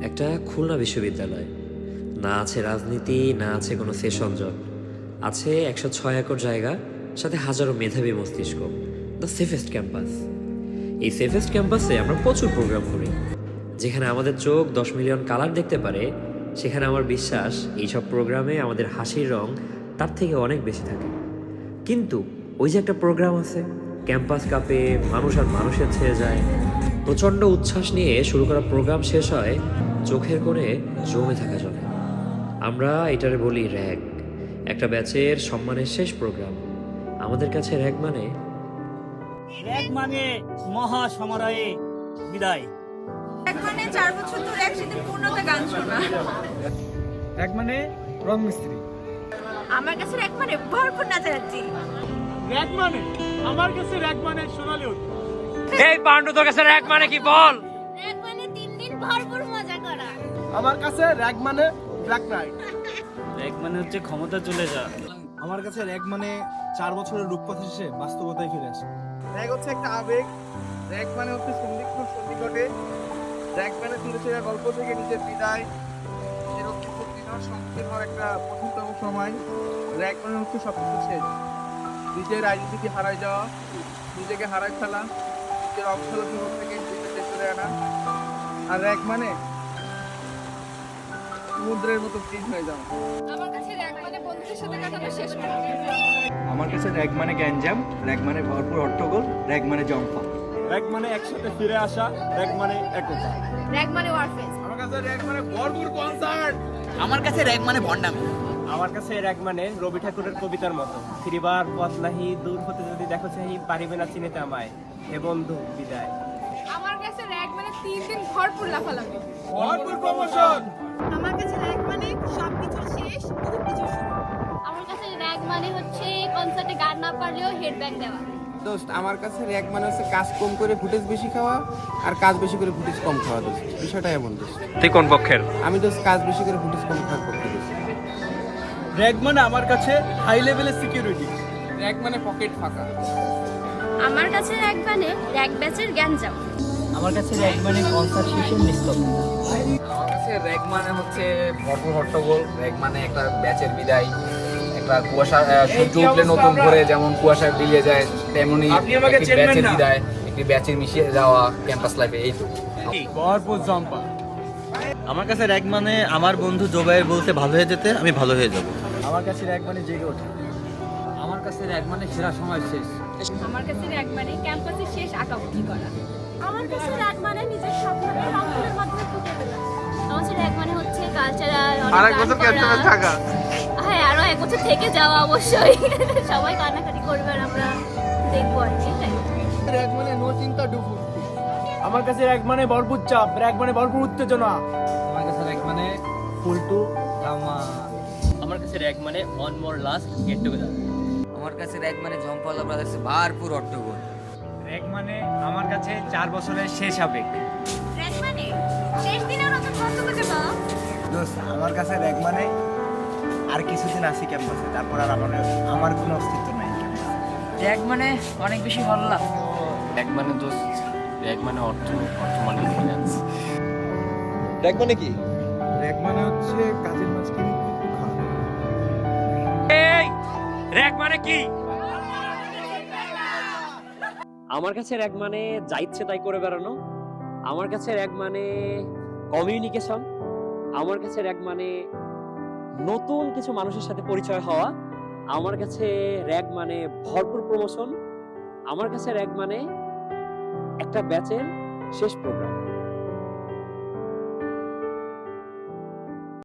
একটা খুলনা বিশ্ববিদ্যালয়, না আছে রাজনীতি, না আছে কোনো সেশন জট, আছে 106 একর জায়গা, সাথে হাজারো মেধাবী মস্তিষ্ক। The safest campus. এই সেফেস্ট ক্যাম্পাসে আমরা প্রচুর প্রোগ্রাম করি। যেখানে আমাদের চোখ 10 মিলিয়ন কালার দেখতে পারে, সেখানে আমার বিশ্বাস এইসব প্রোগ্রামে আমাদের হাসির রং তার থেকে অনেক বেশি থাকে। কিন্তু ওই যে একটা প্রোগ্রাম আছে, ক্যাম্পাস কাঁপে, মানুষ আর মানুষের ছেয়ে যায়, প্রচণ্ড উচ্ছ্বাস নিয়ে শুরু করা প্রোগ্রাম শেষ হয় চোখের কোণে জমে থাকা জলে। আমরা এটারে বলি র্যাগ। একটা ব্যাচের সম্মানের শেষ প্রোগ্রাম। আমাদের কাছে র্যাগ মানে মহা সমারোহে বিদায়। মানে 4 বছর ধরে একসাথে পূর্ণতা গান শোনা। এক মানে রং মিস্ত্রি। আমার কাছে এক মানে ভরপুর নাচানাচি। এক মানে আমার কাছে এক মানে সোনালি হতো। এই পান্ডু, তোর কাছে র্যাগ মানে কি বল? এক মানে 3 দিন ভরপুর মজা করা। আমার কাছে র‍্যাগ মানে ব্ল্যাক নাইট। এক মানে হচ্ছে ক্ষমতা চলে যা। আমার কাছে র‍্যাগ মানে 4 বছরের রূপকথা শেষে বাস্তবতায় ফিরে আসে। র‍্যাগ হচ্ছে একটা আবেগ। র‍্যাগ মানে হচ্ছে সন্ধিক্ষণে। র‍্যাগ মানে ছেলেরা গল্প থেকে নিজের বিদায়, নিজের অস্তিত্ব দিনের সংকেত হওয়ার একটা কঠিনতম সময়। র‍্যাগ মানে হচ্ছে সবকিছু শেষ। নিজের আইডেন্টিটি হারাই যাওয়া, নিজেকে হারাই ফেলা, নিজের অবসর জীবন থেকে নিজেকে চলে আনা। আর র‍্যাগ মানে সমুদ্রের মতো ফ্রিজ হয়ে যাওয়া। আমার কাছে এক মানে বন্ধুদের সাথে কাটানো শেষ করা। আমার কাছে র‍্যাগ মানে গ্যাঞ্জাম, র‍্যাগ মানে ভরপুর হট্টগোল, র‍্যাগ মানে জম্পা। র‍্যাগ মানে একসাথে ফিরে আসা, র‍্যাগ মানে একতা। র‍্যাগ মানে ওয়ারফেস। আমার কাছে র‍্যাগ মানে ভরপুর কনসার্ট। আমার কাছে র‍্যাগ মানে ভণ্ডামি। আমার কাছে এক মানে রবি ঠাকুরের কবিতার মতো, ফিরিবার পথ নাহি, দূর হতে যদি দেখো চাহি, পারিবে না চিনিতে আমায়, হে বন্ধু বিদায়। আমার কাছে র‍্যাগ মানে 3 দিন ভরপুর লাফালাফি। ভরপুর প্রমোশন। আমার কাছে র‍্যাগ মানে সবকিছু শেষ, নতুন কিছু শুরু। আমার কাছে র‍্যাগ মানে হচ্ছে কনসার্টে গান না পারলেও হেডব্যাং দেওয়া। দোস্ত আমার কাছে র‍্যাগ মানে হচ্ছে কাজ কম করে ফুটেজ বেশি খাওয়া, আর কাজ বেশি করে ফুটেজ কম খাওয়া। দোস্ত বিষয়টা এমন দোস্ত। তুই কোন পক্ষের? আমি দোস্ত কাজ বেশি করে ফুটেজ কম খাওয়ার পক্ষে দোস্ত। র‍্যাগ মানে আমার কাছে হাই লেভেলের সিকিউরিটি। র‍্যাগ মানে পকেট ফাঁকা। আমার কাছে র‍্যাগ মানে র‍্যাগ ব্যাচের গ্যাঞ্জাম। আমার কাছে এক মানে কনসার্ট শেষের নিস্তব্ধ। আমার কাছে র‍্যাগ মানে হচ্ছে ভরপুর হট্টগোল, র‍্যাগ মানে একটা ব্যাচের বিদায়, একটা কুয়াশা সূর্য উঠলে নতুন করে যেমন কুয়াশা মিলিয়ে যায়, তেমনি একটি ব্যাচের বিদায়, একটি ব্যাচের মিশিয়ে যাওয়া ক্যাম্পাস লাইফে। এই তো ভরপুর জম্পা। আমার কাছে র‍্যাগ মানে আমার বন্ধু জোবাইর বলতে ভালো হয়ে যেতে আমি ভালো হয়ে যাব। আমার কাছে র‍্যাগ মানে জেগে ওঠা। আমার কাছে র‍্যাগ মানে সেরা সময় শেষ। আমার কাছে র‍্যাগ মানে ক্যাম্পাসের শেষ আঁকাবুকি করা। আমার কাছে র‍্যাগ মানে নিজের স্বপ্নকে রংপুরের মাধ্যমে ফুটিয়ে তোলা। আমার কাছে র‍্যাগ মানে হচ্ছে কালচারাল অনেক গান করা। হ্যাঁ, আরো 1 বছর থেকে যাওয়া অবশ্যই। সবাই কান্নাকাটি করবে আর আমরা দেখবো আর কি। র‍্যাগ মানে নো চিন্তা ডুবু। আমার কাছে র‍্যাগ মানে ভরপুর চাপ, র‍্যাগ মানে ভরপুর উত্তেজনা। আমার কাছে র‍্যাগ মানে ফুল টু ধামা। আমার কাছে র‍্যাগ মানে one more last get together. আমার কাছে র‍্যাগ মানে জম্পালা ব্রাদার্স ভরপুর হট্টগোল। র‍্যাগ মানে আমার কাছে 4 বছরের শেষ আবেগ। র‍্যাগ মানে শেষ দিনেও নতুন বন্ধু খুঁজে পাওয়া। দোস্ত আমার কাছে র‍্যাগ মানে আর কিছুদিন আসি ক্যাম্পাসে, তারপর আর আমার কোনো অস্তিত্ব নাই। র‍্যাগ মানে অনেক বেশি ভালো লাগে। র‍্যাগ মানে দোস্ত, র‍্যাগ মানে অর্থ মানে ফিনান্স। র‍্যাগ মানে কি? র‍্যাগ মানে হচ্ছে কাজের মাঝখানে এই র্যাগ মানে কি? আমার কাছে র্যাগ মানে যা ইচ্ছে তাই করে বেড়ানো। আমার কাছে র্যাগ মানে কমিউনিকেশন। আমার কাছে র্যাগ মানে নতুন কিছু মানুষের সাথে পরিচয় হওয়া। আমার কাছে র্যাগ মানে ভরপুর প্রমোশন। আমার কাছে র্যাগ মানে একটা ব্যাচের শেষ প্রোগ্রাম।